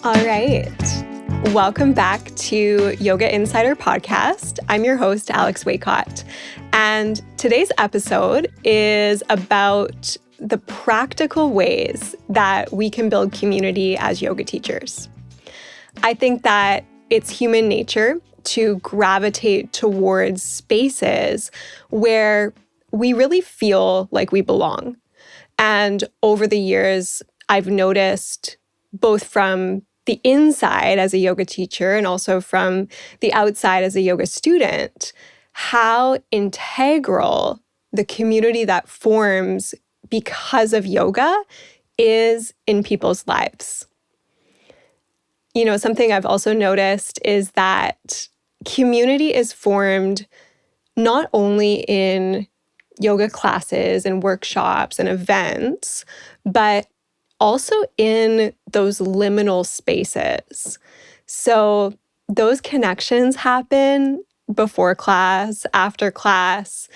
All right. Welcome back to Yoga Insider Podcast. I'm your host, Alex Waycott. And today's episode is about the practical ways that we can build community as yoga teachers. I think that it's human nature to gravitate towards spaces where we really feel like we belong. And over the years, I've noticed both from the inside as a yoga teacher and also from the outside as a yoga student, how integral the community that forms because of yoga is in people's lives. You know, something I've also noticed is that community is formed not only in yoga classes and workshops and events, but also in those liminal spaces. So those connections happen before class, after class.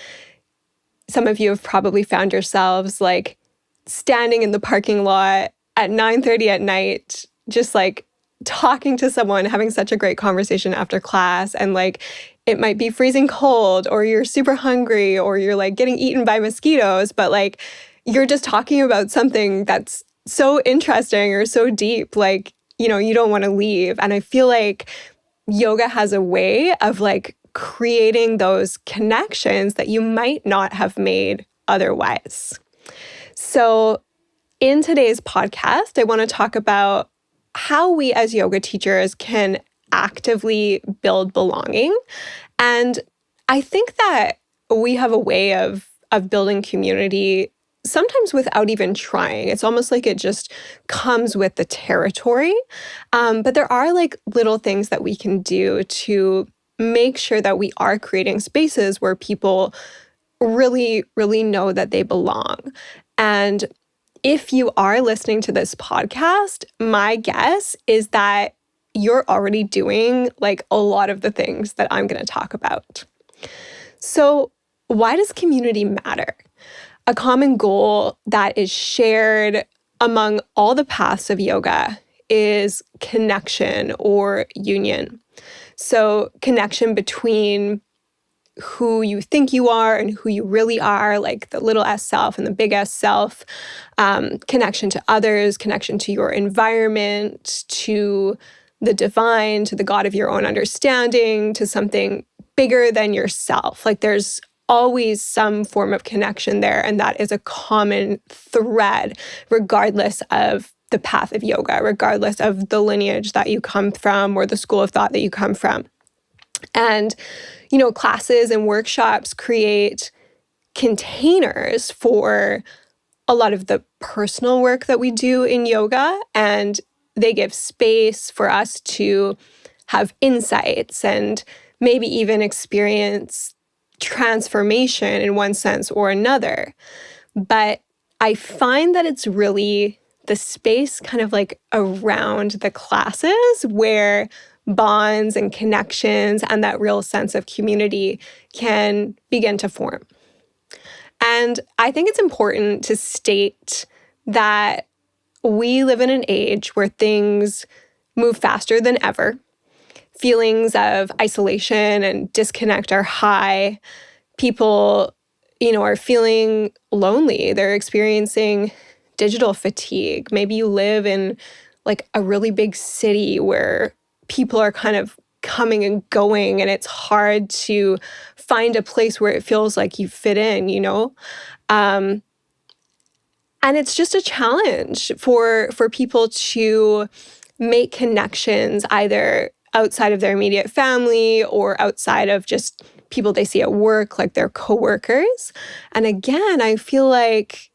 Some of you have probably found yourselves like standing in the parking lot at 9:30 at night, just like talking to someone, having such a great conversation after class. And like, it might be freezing cold, or you're super hungry, or you're like getting eaten by mosquitoes, but like, you're just talking about something that's so interesting or so deep, like, you know, you don't want to leave. And I feel like yoga has a way of like creating those connections that you might not have made otherwise. So in today's podcast, I want to talk about how we as yoga teachers can actively build belonging. And I think that we have a way of building community sometimes without even trying. It's almost like it just comes with the territory. But there are like little things that we can do to make sure that we are creating spaces where people really, really know that they belong. And if you are listening to this podcast, my guess is that you're already doing like a lot of the things that I'm going to talk about. So why does community matter? A common goal that is shared among all the paths of yoga is connection or union. So connection between who you think you are and who you really are, like the little s self and the big S self, connection to others, connection to your environment, to the divine, to the God of your own understanding, to something bigger than yourself. Like there's always some form of connection there, and that is a common thread, regardless of the path of yoga, regardless of the lineage that you come from or the school of thought that you come from. And, you know, classes and workshops create containers for a lot of the personal work that we do in yoga, and they give space for us to have insights and maybe even experience transformation in one sense or another. But I find that it's really the space kind of like around the classes where bonds and connections and that real sense of community can begin to form. And I think it's important to state that we live in an age where things move faster than ever. Feelings of isolation and disconnect are high. People, you know, are feeling lonely. They're experiencing digital fatigue. Maybe you live in like a really big city where people are kind of coming and going, and it's hard to find a place where it feels like you fit in, you know? And it's just a challenge for people to make connections either outside of their immediate family or outside of just people they see at work, like their coworkers. And again, I feel like,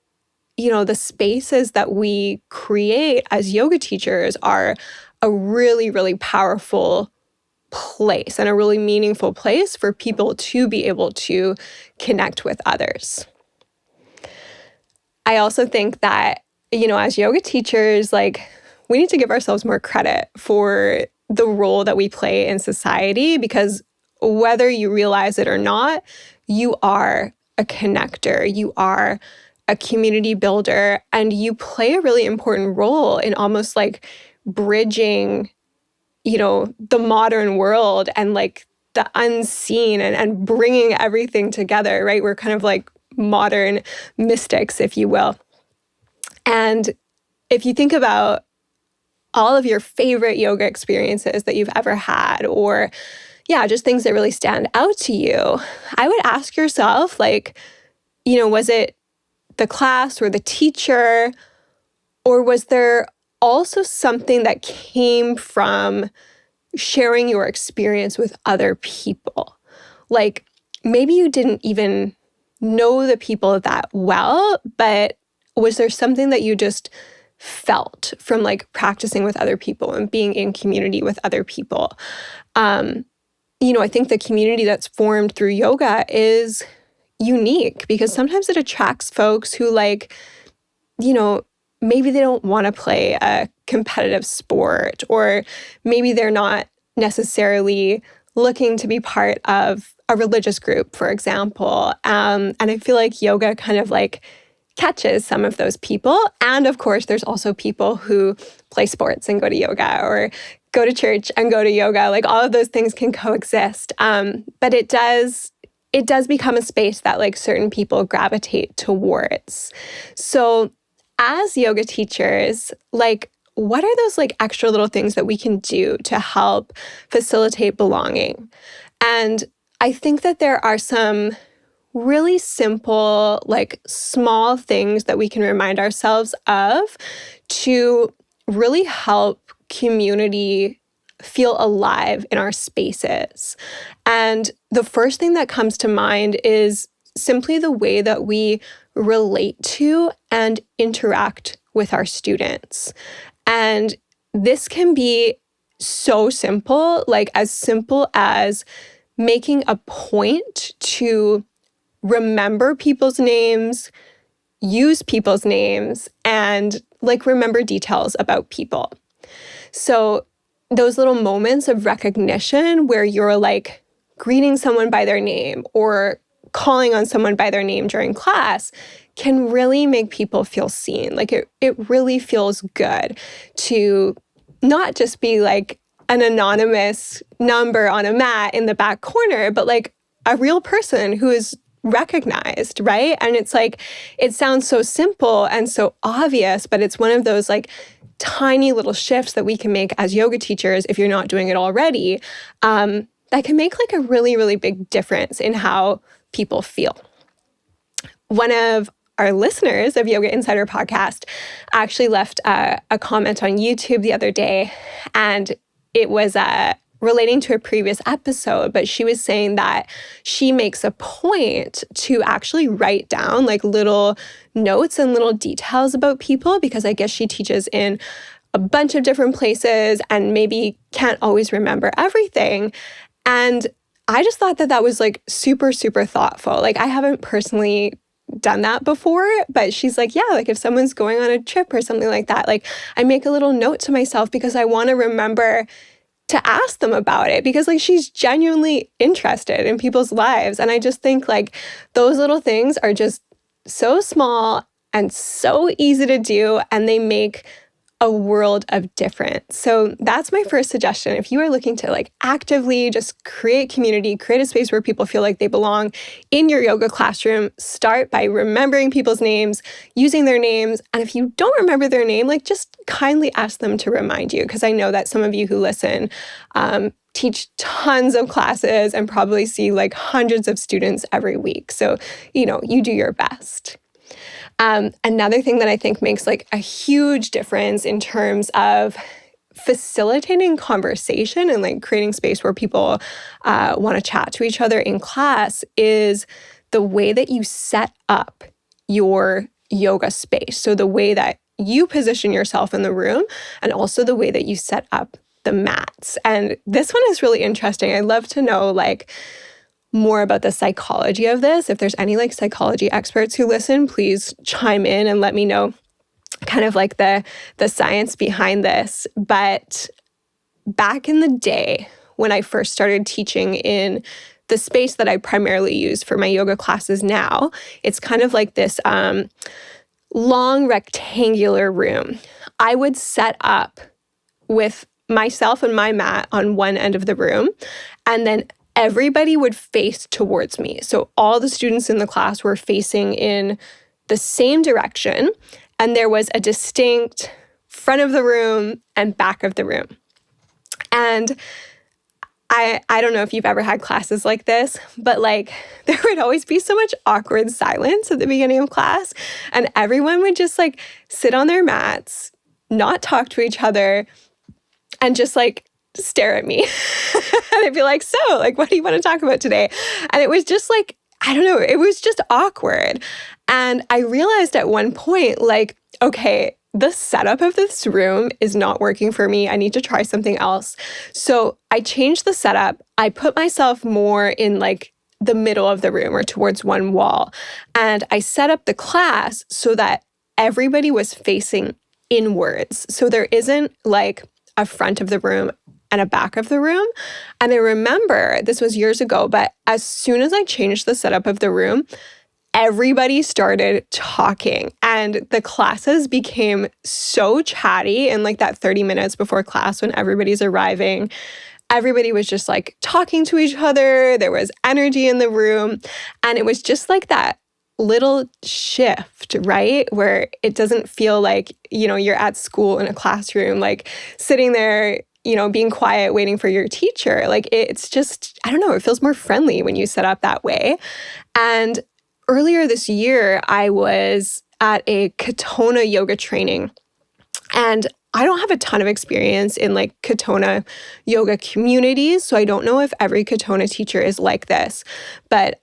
you know, the spaces that we create as yoga teachers are a really, really powerful place and a really meaningful place for people to be able to connect with others. I also think that, you know, as yoga teachers, like we need to give ourselves more credit for the role that we play in society, because whether you realize it or not, you are a connector, you are a community builder, and you play a really important role in almost like bridging, the modern world and like the unseen and bringing everything together, right? We're kind of like modern mystics, if you will. And if you think about all of your favorite yoga experiences that you've ever had, or just things that really stand out to you, I would ask yourself, like, was it the class or the teacher, or was there also something that came from sharing your experience with other people? Like, maybe you didn't even know the people that well, but was there something that you just felt from like practicing with other people and being in community with other people? I think the community that's formed through yoga is unique because sometimes it attracts folks who like, maybe they don't want to play a competitive sport, or maybe they're not necessarily looking to be part of a religious group, for example. And I feel like yoga kind of like catches some of those people. And of course, there's also people who play sports and go to yoga, or go to church and go to yoga. Like all of those things can coexist. But it does become a space that like certain people gravitate towards. So as yoga teachers, like, what are those like extra little things that we can do to help facilitate belonging? And I think that there are some really simple, like small things that we can remind ourselves of to really help community feel alive in our spaces. And the first thing that comes to mind is simply the way that we relate to and interact with our students. And this can be so simple, like as simple as making a point to remember people's names, use people's names, and like remember details about people. So those little moments of recognition where you're like greeting someone by their name or calling on someone by their name during class can really make people feel seen. Like it really feels good to not just be like an anonymous number on a mat in the back corner, but like a real person who is recognized, right? And it's like, it sounds so simple and so obvious, but it's one of those like tiny little shifts that we can make as yoga teachers, if you're not doing it already, that can make like a really, really big difference in how people feel. One of our listeners of Yoga Insider podcast actually left a comment on YouTube the other day, and it was relating to a previous episode, but she was saying that she makes a point to actually write down like little notes and little details about people, because I guess she teaches in a bunch of different places and maybe can't always remember everything. And I just thought that that was like super, super thoughtful. Like I haven't personally done that before, but she's like, yeah, like if someone's going on a trip or something like that, like I make a little note to myself because I want to remember to ask them about it, because like she's genuinely interested in people's lives. And I just think like those little things are just so small and so easy to do, and they make a world of difference. So that's my first suggestion. If you are looking to like actively just create community, create a space where people feel like they belong in your yoga classroom, start by remembering people's names, using their names. And if you don't remember their name, like just kindly ask them to remind you, because I know that some of you who listen teach tons of classes and probably see like hundreds of students every week. So, you do your best. Another thing that I think makes like a huge difference in terms of facilitating conversation and like creating space where people want to chat to each other in class is the way that you set up your yoga space. So the way that you position yourself in the room, and also the way that you set up the mats. And this one is really interesting. I'd love to know like more about the psychology of this. If there's any like psychology experts who listen, please chime in and let me know kind of like the science behind this. But back in the day, when I first started teaching in the space that I primarily use for my yoga classes now, it's kind of like this long rectangular room. I would set up with myself and my mat on one end of the room, and then everybody would face towards me. So all the students in the class were facing in the same direction, and there was a distinct front of the room and back of the room. And I don't know if you've ever had classes like this, but like there would always be so much awkward silence at the beginning of class, and everyone would just like sit on their mats, not talk to each other, and just like stare at me. And I'd be like, so like, what do you want to talk about today? And it was just like, I don't know, it was just awkward. And I realized at one point, like, okay, the setup of this room is not working for me. I need to try something else. So I changed the setup. I put myself more in like the middle of the room or towards one wall. And I set up the class so that everybody was facing inwards. So there isn't like a front of the room and a back of the room. And I remember this was years ago, but as soon as I changed the setup of the room, everybody started talking, and the classes became so chatty in like that 30 minutes before class when everybody's arriving. Everybody was just like talking to each other. There was energy in the room, and it was just like that little shift, right? Where it doesn't feel like, you know, you're at school in a classroom, like sitting there, you know, being quiet, waiting for your teacher. Like it's just, I don't know, it feels more friendly when you set up that way. And earlier this year, I was at a Katona yoga training, and I don't have a ton of experience in like Katona yoga communities, so I don't know if every Katona teacher is like this. But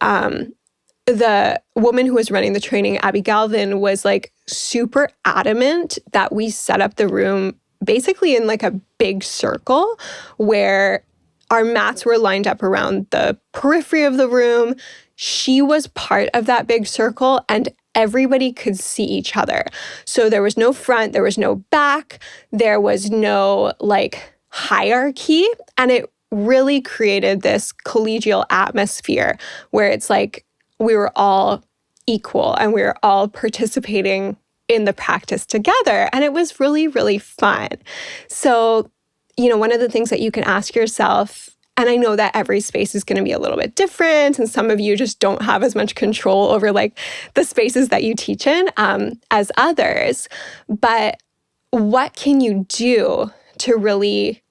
the woman who was running the training, Abby Galvin, was like super adamant that we set up the room basically in like a big circle where our mats were lined up around the periphery of the room. She was part of that big circle, and everybody could see each other. So there was no front, there was no back, there was no like hierarchy. And it really created this collegial atmosphere where it's like we were all equal and we were all participating in the practice together. And it was really, really fun. So, you know, one of the things that you can ask yourself, and I know that every space is going to be a little bit different, and some of you just don't have as much control over like the spaces that you teach in as others, but what can you do to really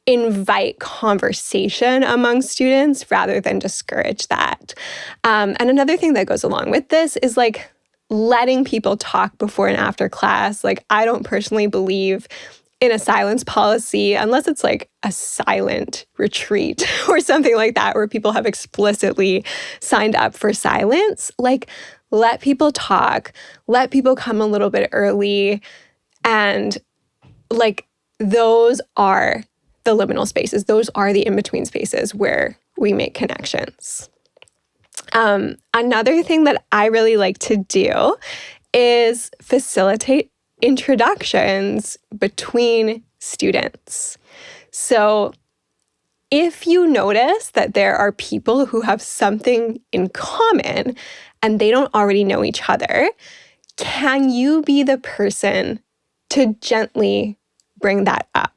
invite conversation among students rather than discourage that? And another thing that goes along with this is like letting people talk before and after class. Like I don't personally believe in a silence policy unless it's like a silent retreat or something like that where people have explicitly signed up for silence. Like let people talk, let people come a little bit early, and like those are the liminal spaces. Those are the in-between spaces where we make connections. Another thing that I really like to do is facilitate introductions between students. So if you notice that there are people who have something in common and they don't already know each other, can you be the person to gently bring that up?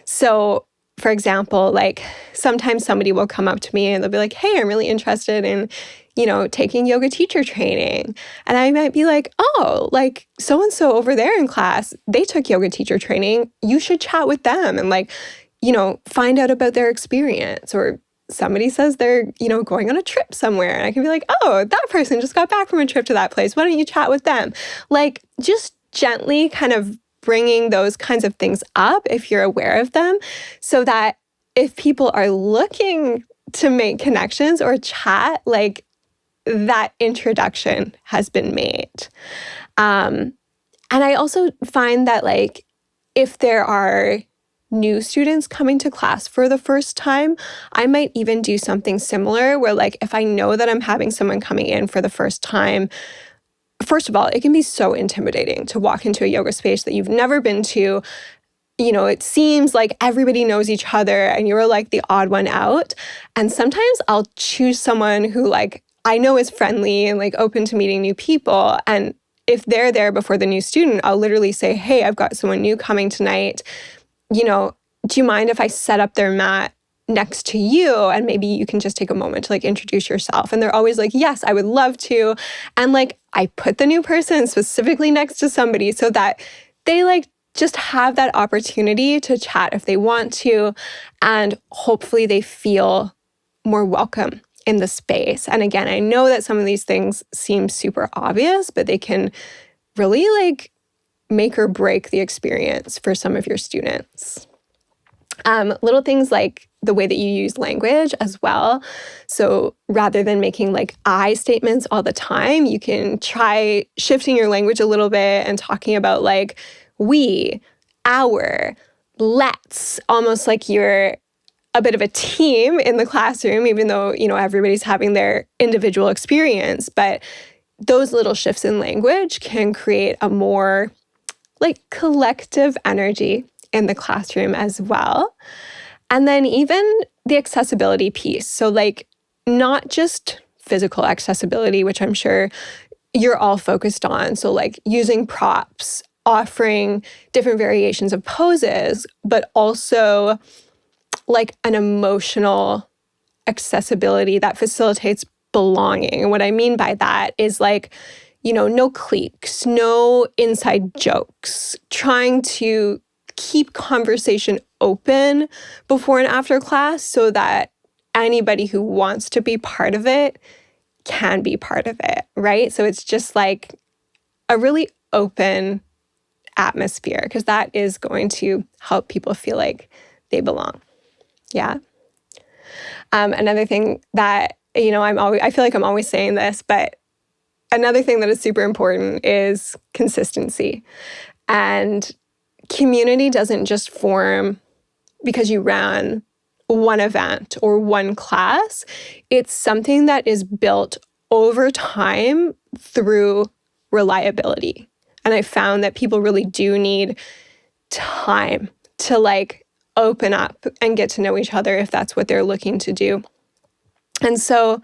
So, for example, like sometimes somebody will come up to me and they'll be like, hey, I'm really interested in, you know, taking yoga teacher training. And I might be like, oh, like so-and-so over there in class, they took yoga teacher training. You should chat with them and like, you know, find out about their experience. Or somebody says they're, you know, going on a trip somewhere. And I can be like, oh, that person just got back from a trip to that place. Why don't you chat with them? Like just gently kind of bringing those kinds of things up if you're aware of them, so that if people are looking to make connections or chat, like that introduction has been made. And I also find that like if there are new students coming to class for the first time, I might even do something similar where like if I know that I'm having someone coming in for the first time, first of all, it can be so intimidating to walk into a yoga space that you've never been to. You know, it seems like everybody knows each other and you're like the odd one out. And sometimes I'll choose someone who like I know is friendly and like open to meeting new people. And if they're there before the new student, I'll literally say, hey, I've got someone new coming tonight. do you mind if I set up their mat next to you and maybe you can just take a moment to like introduce yourself? And they're always like, yes, I would love to. And like, I put the new person specifically next to somebody so that they like just have that opportunity to chat if they want to. And hopefully they feel more welcome in the space. And again, I know that some of these things seem super obvious, but they can really like make or break the experience for some of your students. Little things like the way that you use language as well. So rather than making like I statements all the time, you can try shifting your language a little bit and talking about like we, our, let's, almost like you're a bit of a team in the classroom, even though, everybody's having their individual experience. But those little shifts in language can create a more like collective energy in the classroom as well. And then even the accessibility piece. So like not just physical accessibility, which I'm sure you're all focused on. So like using props, offering different variations of poses, but also like an emotional accessibility that facilitates belonging. And what I mean by that is like, no cliques, no inside jokes, trying to keep conversation open before and after class so that anybody who wants to be part of it can be part of it, right? So it's just like a really open atmosphere because that is going to help people feel like they belong. Yeah. Another thing that, I feel like I'm always saying this, but another thing that is super important is consistency. And community doesn't just form because you ran one event or one class. It's something that is built over time through reliability. And I found that people really do need time to like open up and get to know each other if that's what they're looking to do. And so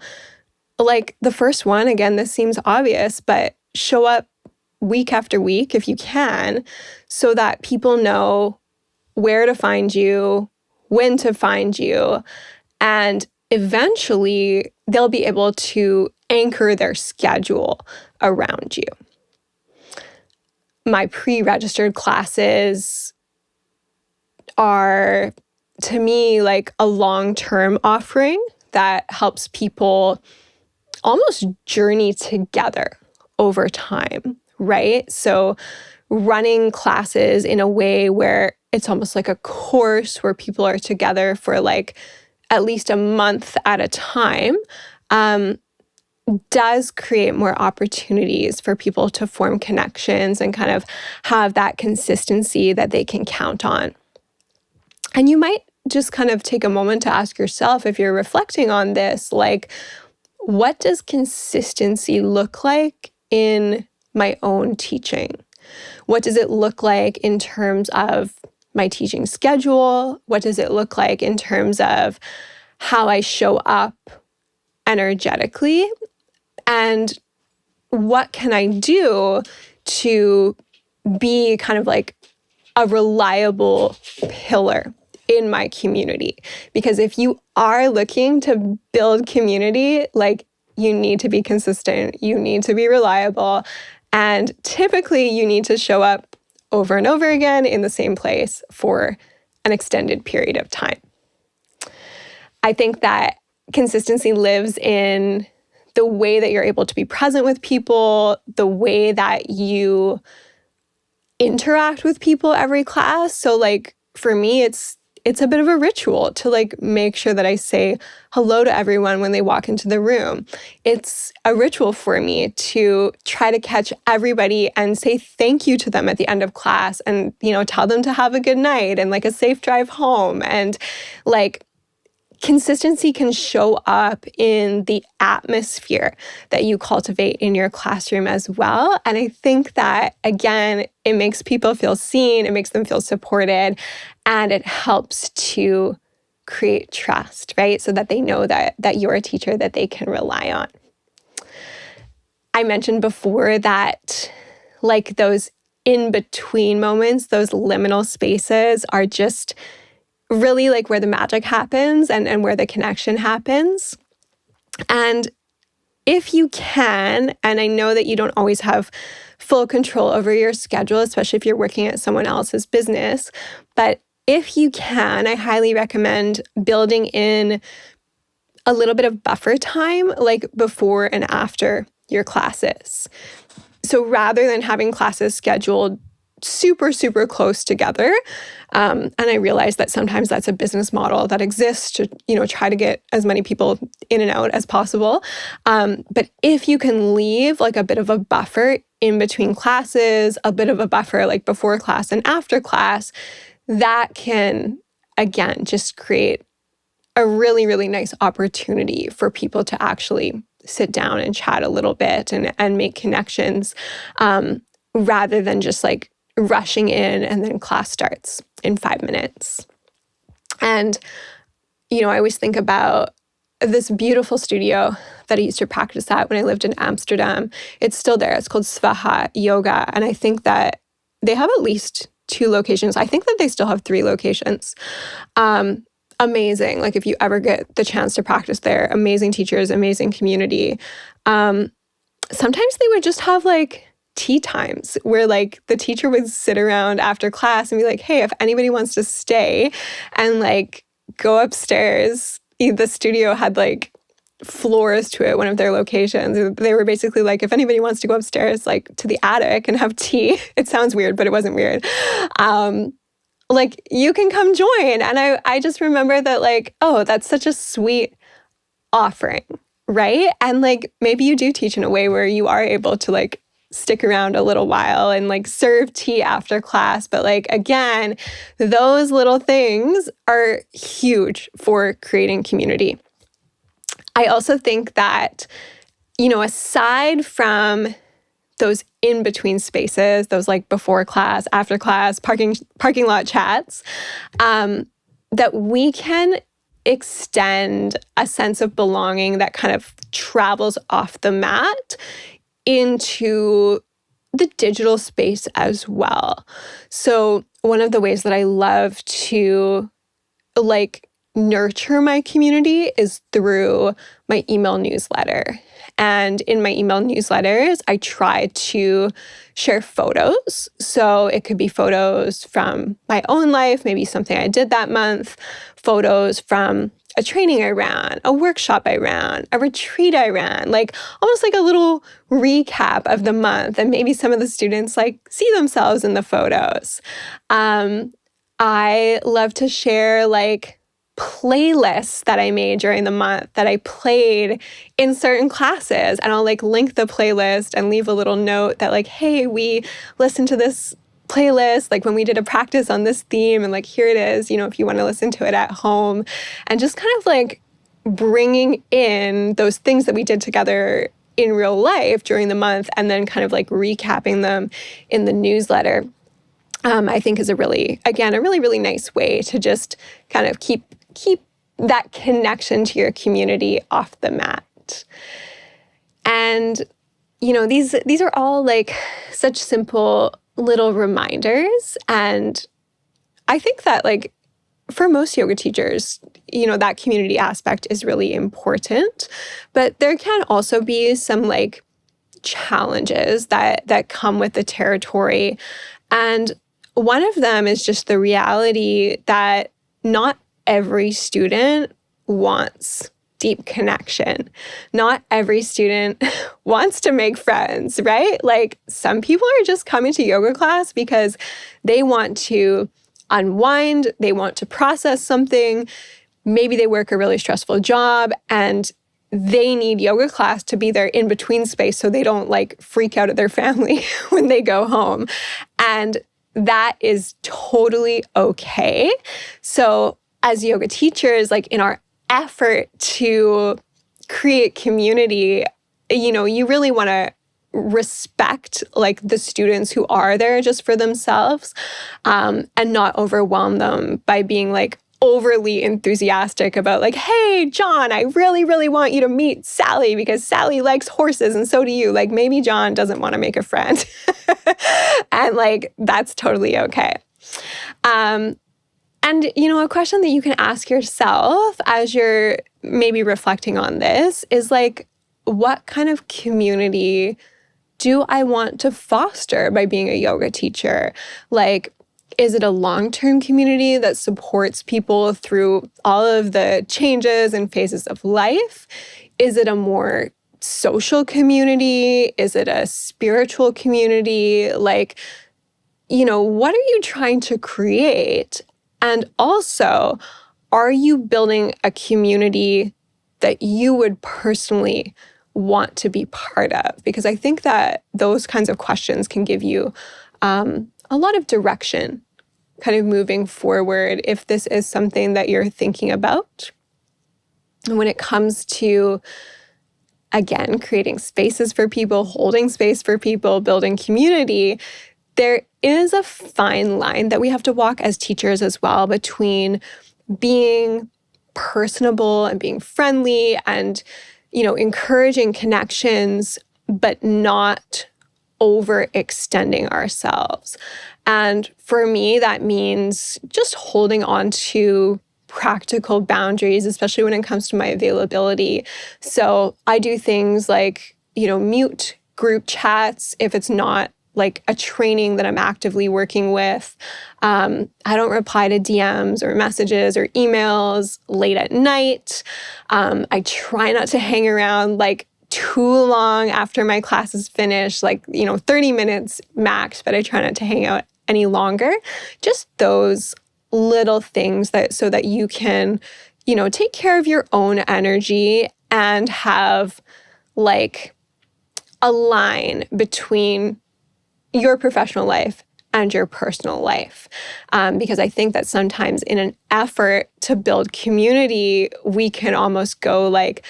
like the first one, again, this seems obvious, but show up week after week if you can, so that people know where to find you, when to find you, and eventually they'll be able to anchor their schedule around you. My pre-registered classes are, to me, like a long-term offering that helps people almost journey together over time, right? So running classes in a way where it's almost like a course where people are together for like at least a month at a time, does create more opportunities for people to form connections and kind of have that consistency that they can count on. And you might just kind of take a moment to ask yourself, if you're reflecting on this, like, what does consistency look like in my own teaching? What does it look like in terms of my teaching schedule? What does it look like in terms of how I show up energetically? And what can I do to be kind of like a reliable pillar in my community? Because if you are looking to build community, like you need to be consistent, you need to be reliable, and typically you need to show up over and over again in the same place for an extended period of time. I think that consistency lives in the way that you're able to be present with people, the way that you interact with people every class. So like for me, it's a bit of a ritual to like make sure that I say hello to everyone when they walk into the room. It's a ritual for me to try to catch everybody and say thank you to them at the end of class and, tell them to have a good night and like a safe drive home. And like consistency can show up in the atmosphere that you cultivate in your classroom as well. And I think that, again, it makes people feel seen, it makes them feel supported, and it helps to create trust, right? So that they know that you're a teacher that they can rely on. I mentioned before that like those in between moments, those liminal spaces are just really like where the magic happens and where the connection happens. And if you can, and I know that you don't always have full control over your schedule, especially if you're working at someone else's business, but if you can, I highly recommend building in a little bit of buffer time, like before and after your classes. So rather than having classes scheduled super, super close together, and I realize that sometimes that's a business model that exists to, try to get as many people in and out as possible. But if you can leave like a bit of a buffer in between classes, a bit of a buffer like before class and after class, that can, again, just create a really, really nice opportunity for people to actually sit down and chat a little bit and make connections, rather than just like rushing in and then class starts in 5 minutes. And, I always think about this beautiful studio that I used to practice at when I lived in Amsterdam. It's still there. It's called Svaha Yoga. And I think that they have at least 2 locations. I think that they still have 3 locations. Amazing. Like if you ever get the chance to practice there, amazing teachers, amazing community. Sometimes they would just have like tea times where like the teacher would sit around after class and be like, hey, if anybody wants to stay and like go upstairs. The studio had like floors to it, one of their locations. They were basically like, if anybody wants to go upstairs, like to the attic and have tea, it sounds weird, but it wasn't weird. Like you can come join. And I just remember that like, oh, that's such a sweet offering, right? And like, maybe you do teach in a way where you are able to like stick around a little while and like serve tea after class. But like, again, those little things are huge for creating community. I also think that, aside from those in-between spaces, those like before class, after class, parking lot chats, that we can extend a sense of belonging that kind of travels off the mat into the digital space as well. So one of the ways that I love to like nurture my community is through my email newsletter. And in my email newsletters, I try to share photos. So it could be photos from my own life, maybe something I did that month, photos from a training I ran, a workshop I ran, a retreat I ran, like almost like a little recap of the month. And maybe some of the students like see themselves in the photos. I love to share like playlists that I made during the month that I played in certain classes. And I'll like link the playlist and leave a little note that like, hey, we listened to this playlist, like when we did a practice on this theme, and like, here it is, if you want to listen to it at home. And just kind of like bringing in those things that we did together in real life during the month and then kind of like recapping them in the newsletter, I think is a really, really nice way to just kind of keep that connection to your community off the mat. And, these are all like such simple little reminders. And I think that like for most yoga teachers, that community aspect is really important, but there can also be some like challenges that come with the territory. And one of them is just the reality that not every student wants deep connection. Not every student wants to make friends, right? Like some people are just coming to yoga class because they want to unwind, they want to process something. Maybe they work a really stressful job and they need yoga class to be their in-between space so they don't like freak out at their family when they go home. And that is totally okay. So as yoga teachers, like in our effort to create community, you really want to respect like the students who are there just for themselves, and not overwhelm them by being like overly enthusiastic about like, hey, John, I really, really want you to meet Sally because Sally likes horses and so do you. Like maybe John doesn't want to make a friend. And like, that's totally okay. And, a question that you can ask yourself as you're maybe reflecting on this is like, what kind of community do I want to foster by being a yoga teacher? Like, is it a long-term community that supports people through all of the changes and phases of life? Is it a more social community? Is it a spiritual community? Like, what are you trying to create? And also, are you building a community that you would personally want to be part of? Because I think that those kinds of questions can give you a lot of direction kind of moving forward if this is something that you're thinking about. And when it comes to, again, creating spaces for people, holding space for people, building community, there is a fine line that we have to walk as teachers as well between being personable and being friendly and, encouraging connections, but not overextending ourselves. And for me, that means just holding on to practical boundaries, especially when it comes to my availability. So I do things like, mute group chats if it's not like a training that I'm actively working with. I don't reply to DMs or messages or emails late at night. I try not to hang around like too long after my class is finished, like, 30 minutes max, but I try not to hang out any longer. Just those little things so that you can, take care of your own energy and have like a line between your professional life and your personal life. Because I think that sometimes in an effort to build community, we can almost go like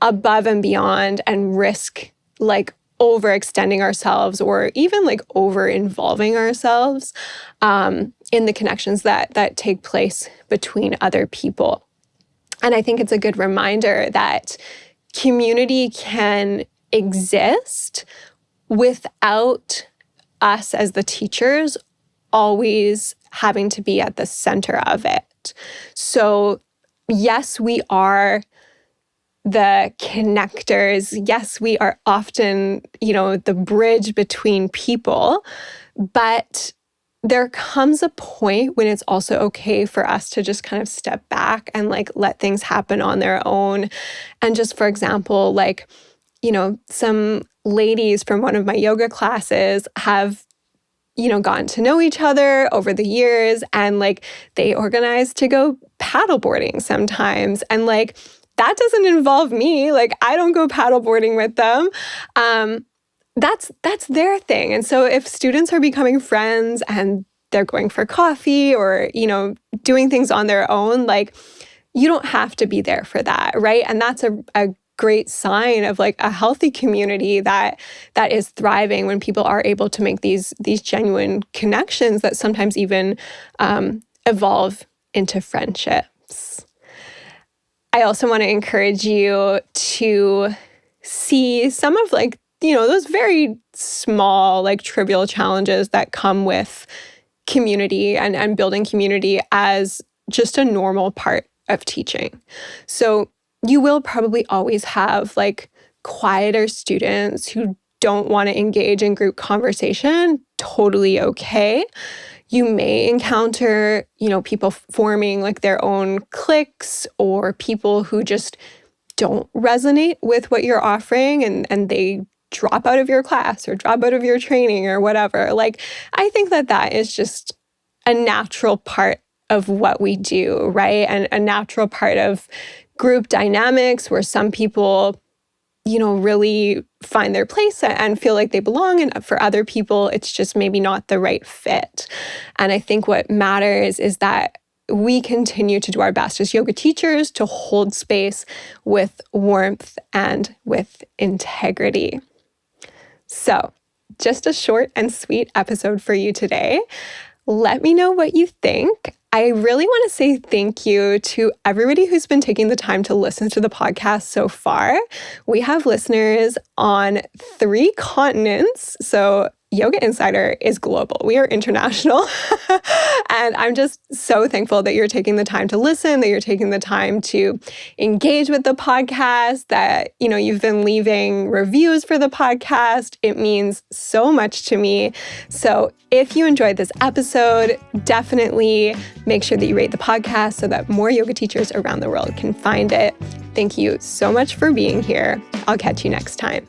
above and beyond and risk like overextending ourselves or even like over-involving ourselves in the connections that take place between other people. And I think it's a good reminder that community can exist without us as the teachers always having to be at the center of it. So yes, we are the connectors. Yes, we are often, the bridge between people, but there comes a point when it's also okay for us to just kind of step back and like let things happen on their own. And just for example, like, some ladies from one of my yoga classes have, gotten to know each other over the years and like they organize to go paddleboarding sometimes. And like, that doesn't involve me. Like, I don't go paddleboarding with them. That's their thing. And so if students are becoming friends and they're going for coffee or, doing things on their own, like, you don't have to be there for that, right? And that's a great sign of like a healthy community that is thriving when people are able to make these genuine connections that sometimes even evolve into friendships. I also want to encourage you to see some of like, those very small, like trivial challenges that come with community and building community as just a normal part of teaching. So you will probably always have like quieter students who don't want to engage in group conversation. Totally okay. You may encounter, people forming like their own cliques or people who just don't resonate with what you're offering and they drop out of your class or drop out of your training or whatever. Like, I think that is just a natural part of what we do, right? And a natural part of group dynamics where some people, really find their place and feel like they belong. And for other people, it's just maybe not the right fit. And I think what matters is that we continue to do our best as yoga teachers to hold space with warmth and with integrity. So, just a short and sweet episode for you today. Let me know what you think. I really want to say thank you to everybody who's been taking the time to listen to the podcast so far. We have listeners on 3 continents. So Yoga Insider is global. We are international. And I'm just so thankful that you're taking the time to listen, that you're taking the time to engage with the podcast, that, you've been leaving reviews for the podcast. It means so much to me. So if you enjoyed this episode, definitely make sure that you rate the podcast so that more yoga teachers around the world can find it. Thank you so much for being here. I'll catch you next time.